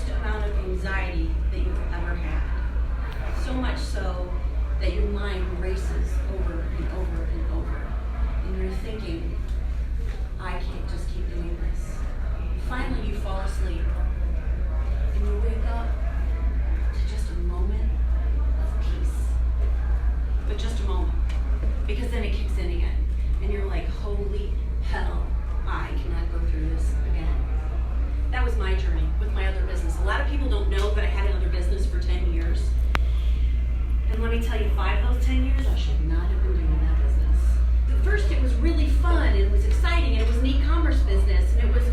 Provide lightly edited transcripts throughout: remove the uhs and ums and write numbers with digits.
most amount of anxiety that you've ever had. So much so that your mind races over and over and over. And you're thinking, I can't just keep doing this. Finally, you fall asleep. And you wake up to just a moment of peace. But just a moment. Because then it kicks in again. And you're like, holy hell, I cannot go through this again. That was my journey with my other business. A lot of people don't know that I had another business for 10 years. And let me tell you, 5 of those 10 years, I should not have been doing that business. At first, it was really fun, and it was exciting, and it was an e-commerce business, and it was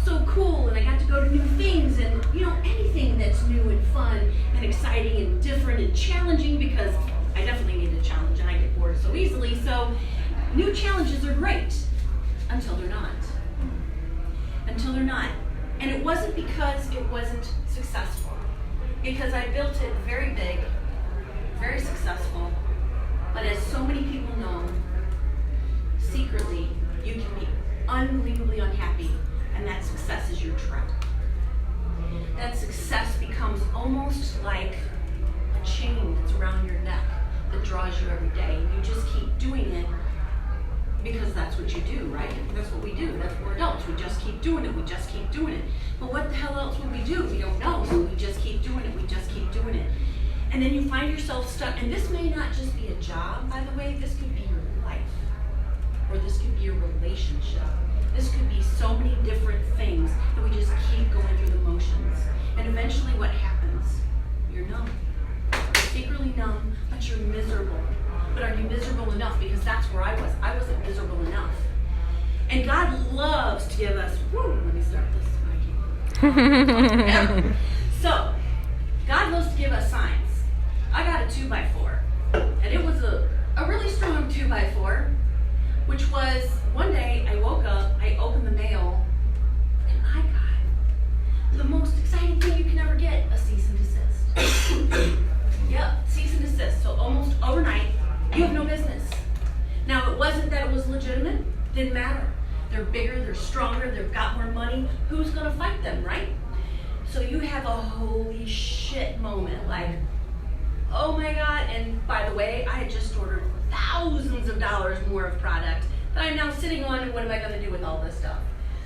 so cool, and I got to go to new things, and anything that's new and fun and exciting and different and challenging, because I definitely need a challenge, and I get bored so easily. So new challenges are great until they're not. Until they're not. And it wasn't because it wasn't successful. Because I built it very big, very successful. But as so many people know, secretly, you can be unbelievably unhappy, and that success is your trap. That success becomes almost like a chain that's around your neck that draws you every day. You just keep doing it because that's what you do, right? That's what we do. That's what we're adults. We just keep doing it. We just keep doing it. But what the hell else would we do? We don't know. So we just keep doing it. We just keep doing it. And then you find yourself stuck. And this may not just be a job, by the way. This could be your life. Or this could be your relationship. This could be so many different things that we just keep going through the motions. And eventually what happens? You're numb. You're secretly numb, but you're miserable. But are you miserable enough? Because that's where I was. I wasn't miserable enough. And God loves to give us, let me start this. Yeah. So, God loves to give us signs. I got a 2x4. And it was a really strong 2x4, which was, one day I woke up, I opened the mail, and I got the most exciting thing you can ever get, a cease and desist. Yep, cease and desist. So almost overnight, you have no business. Now, it wasn't that it was legitimate. Didn't matter. They're bigger, they're stronger, they've got more money. Who's going to fight them, right? So you have a holy shit moment. Like, oh my God. And by the way, I had just ordered thousands of dollars more of product that I'm now sitting on, and what am I going to do with all this stuff?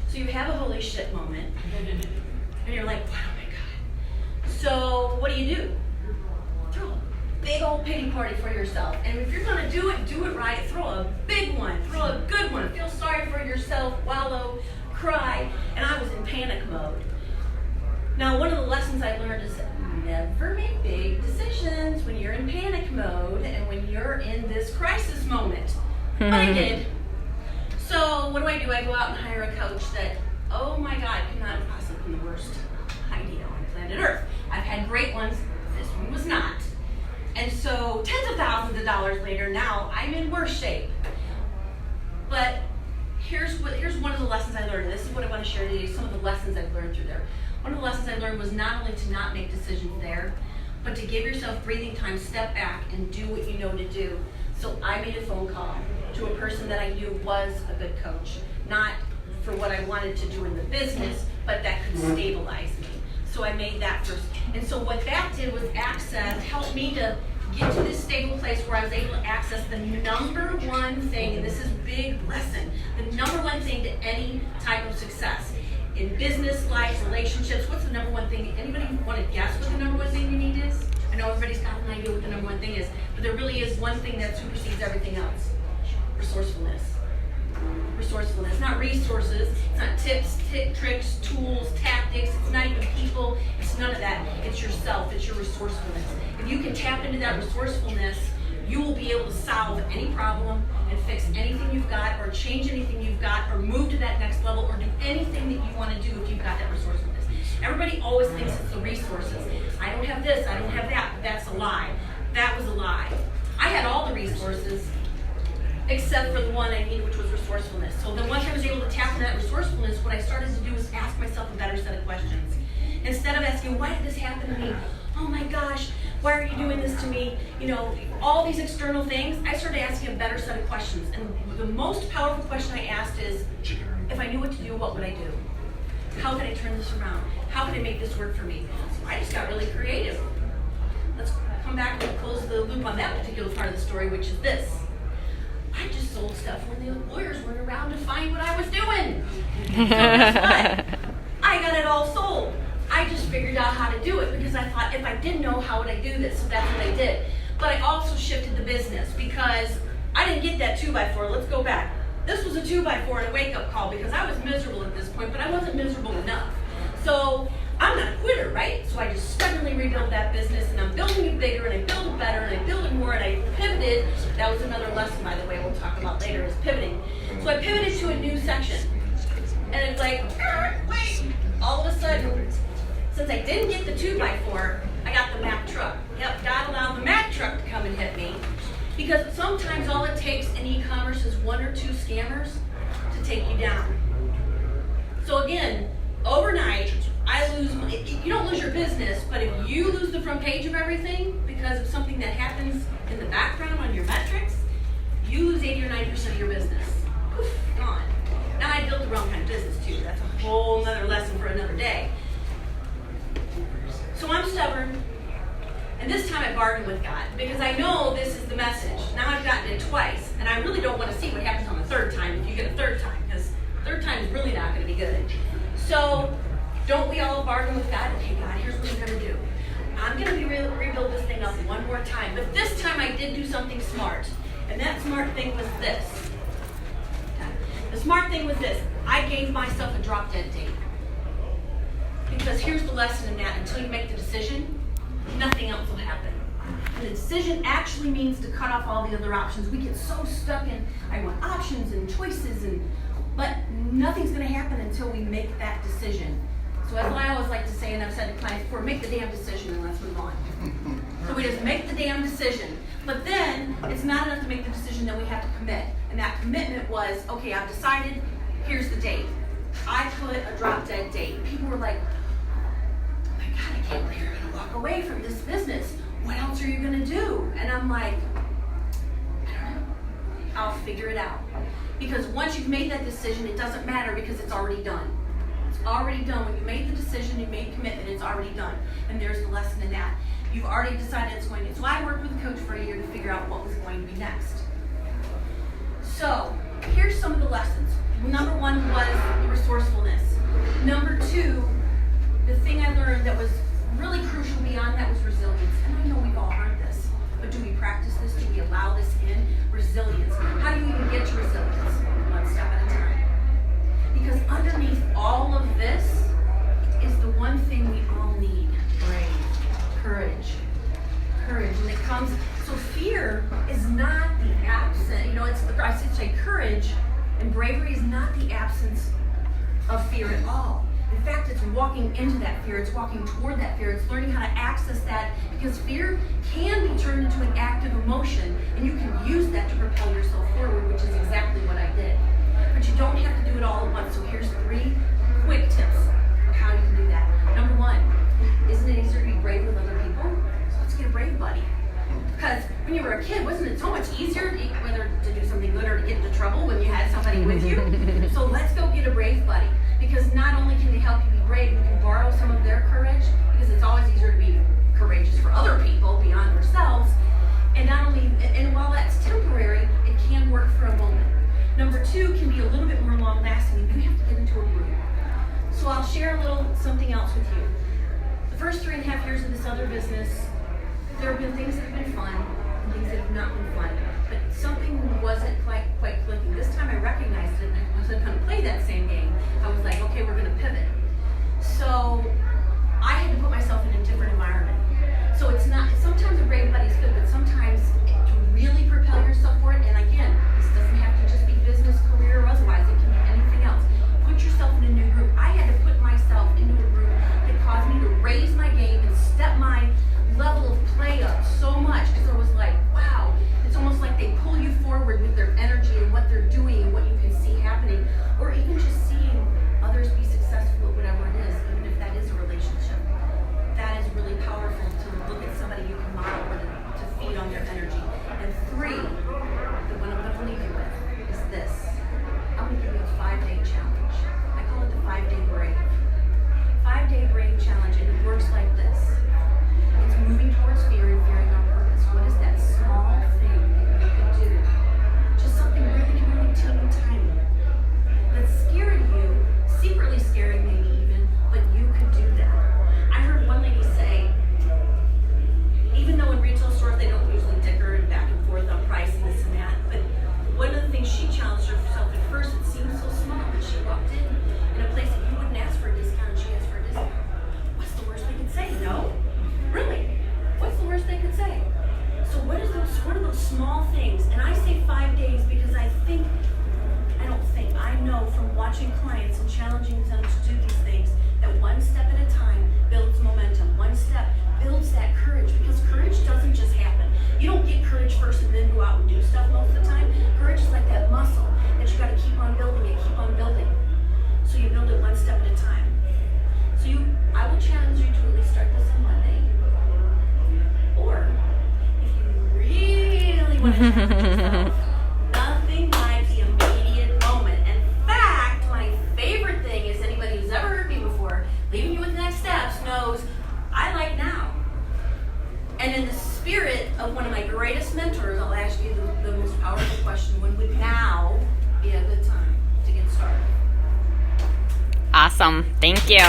So you have a holy shit moment. And you're like, oh my God. So what do? Throw a big old pity party for yourself. And if you're going to do it right. Throw a big one. Throw a good one. Feel sorry for yourself. Wallow. Cry. And I was in panic mode. Now, one of the lessons I learned is never make big decisions when you're in panic mode and when you're in this crisis moment. But I did. So what do? I go out and hire a coach that, oh my God, could not have possibly been the worst idea on planet Earth. I've had great ones. This one was not. And so tens of thousands of dollars later, now I'm in worse shape. But here's one of the lessons I learned. This is what I want to share today, some of the lessons I've learned through there. One of the lessons I learned was not only to not make decisions there, but to give yourself breathing time, step back, and do what you know to do. So I made a phone call to a person that I knew was a good coach, not for what I wanted to do in the business, but that could stabilize me. So I made that first. And so what that did was help me to get to this stable place where I was able to access the number one thing, and this is a big lesson, the number one thing to any type of success. In business, life, relationships, what's the number one thing? Anybody want to guess what the number one thing you need is? I know everybody's got an idea what the number one thing is, but there really is one thing that supersedes everything else. Resourcefulness. Resourcefulness, not resources, it's not tips, tricks, tools, tactics, it's not even people, it's none of that. It's yourself, it's your resourcefulness. If you can tap into that resourcefulness, you will be able to solve any problem and fix anything you've got, or change anything you've got, or move to that next level, or do anything that you want to do if you've got that resourcefulness. Everybody always thinks it's the resources. I don't have this, I don't have that. That's a lie. That was a lie. I had all the resources, except for the one I needed, which was resourcefulness. So then once I was able to tap into that resourcefulness, what I started to do was ask myself a better set of questions. Instead of asking, why did this happen to me? Oh my gosh, why are you doing this to me? All these external things, I started asking a better set of questions. And the most powerful question I asked is, if I knew what to do, what would I do? How can I turn this around? How can I make this work for me? So I just got really creative. Let's come back and close the loop on that particular part of the story, which is this. I just sold stuff when the lawyers weren't around to find what I was doing. So guess what? I got it all sold. I just figured out how to do it because I thought if I didn't know, how would I do this? So that's what I did. But I also shifted the business because I didn't get that 2x4. Let's go back. This was a 2x4 and a wake-up call because I was miserable at this point, but I wasn't miserable enough. So I'm not a quitter, right? So I just stubbornly rebuilt that business, and I'm building it bigger, and I build it better, and I build it more, and I pivoted. That was another lesson, by the way, we'll talk about later, is pivoting. So I pivoted to a new section. And it's like, wait, all of a sudden, since I didn't get the 2x4, I got the Mack truck. Yep, God allowed the Mack truck to come and hit me. Because sometimes all it takes in e-commerce is 1 or 2 scammers to take you down. So again, overnight, you don't lose your business, but if you lose the front page of everything because of something that happens in the background on your metrics, you lose 80 or 90% of your business. Poof, gone. Now I built the wrong kind of business too. That's a whole other lesson for another day. So I'm stubborn, and this time I bargained with God because I know this is the message. Now I've gotten it twice, and I really don't want to see what happens on the third time if you get a third time, because third time is really not going to be good. So don't we all bargain with God? Okay, God, here's what we're going to do. I'm going to rebuild this thing up one more time, but this time I did do something smart, and that smart thing was this. The smart thing was this. I gave myself a drop-dead date. Because here's the lesson in that. Until you make the decision, nothing else will happen. And the decision actually means to cut off all the other options. We get so stuck in, I want options and choices, but nothing's going to happen until we make that decision. So that's what I always like to say, and I've said to clients before, make the damn decision and let's move on. So we just make the damn decision. But then, it's not enough to make the decision, then we have to commit. And that commitment was, okay, I've decided, here's the date. I put a drop-dead date. People were like, oh my God, I can't believe you're going to walk away from this business. What else are you going to do? And I'm like, I don't know. I'll figure it out. Because once you've made that decision, it doesn't matter because it's already done. It's already done. When you made the decision, you made commitment, it's already done. And there's the lesson in that. You've already decided it's going to. So I worked with a coach for a year to figure out what was going to be next. So here's some of the lessons. Number 1 was resourcefulness. Number 2, the thing I learned that was really crucial beyond that was resilience. And I know we've all heard this, but do we practice this? Do we allow this in? Resilience. How do you even get to resilience? One step at a time. Because underneath all of this is the one thing we all need. Courage. And it comes, so fear is not the absence, I should say courage and bravery is not the absence of fear at all. In fact, it's walking into that fear, it's walking toward that fear, it's learning how to access that, because fear can be turned into an active emotion, and you can use that to propel yourself forward, which is exactly what I did. But you don't have to do it all at once, so here's 3 quick tips of how you can do that. Number 1, isn't it easier to be brave with other people? So let's get a brave buddy. Because when you were a kid, wasn't it so much easier whether to do something good or to get into trouble when you had somebody with you? So let's go get a brave buddy. Because not only can they help you be brave, you can borrow some of their courage, because it's always easier to be courageous for other people beyond ourselves. And not only, and while that's temporary, it can work for a moment. Number 2 can be a little bit more long lasting. You have to get into a group. So I'll share a little something else with you. The first 3.5 years of this other business, there have been things that have been fun and things that have not been fun, but something wasn't quite clicking. This time I recognized it and I wasn't going to play that same game. I was like, okay, we're going to pivot. So I had to put myself in a different environment. So it's not, sometimes a brave buddy is good, but sometimes to really propel yourself forward, and again, this doesn't have to just be business, career, or otherwise, it can be anything else. Put yourself in a new group. I had to put myself into a group that caused me to raise my game and step my level of play up so much, because I was like, wow, it's almost like they pull you forward with their energy and what they're doing and what you can see happening, or even just seeing others be successful at whatever it is, even if that is a relationship. small things, and I say 5 days because I know from watching clients and challenging them to do these things that one step at a time builds momentum. One step builds that courage, because courage doesn't just happen. You don't get courage first and then go out and do stuff most of the time. Courage is like that muscle that you got to keep on building and keep on building. So you build it one step at a time. So I will challenge you to at least start this on Monday. Or if you really want to challenge yourself, nothing like the immediate moment. In fact, my favorite thing is anybody who's ever heard me before, leaving you with next steps, knows I like now. And in the spirit of one of my greatest mentors, I'll ask you the most powerful question: when would now be a good time to get started? Awesome. Thank you.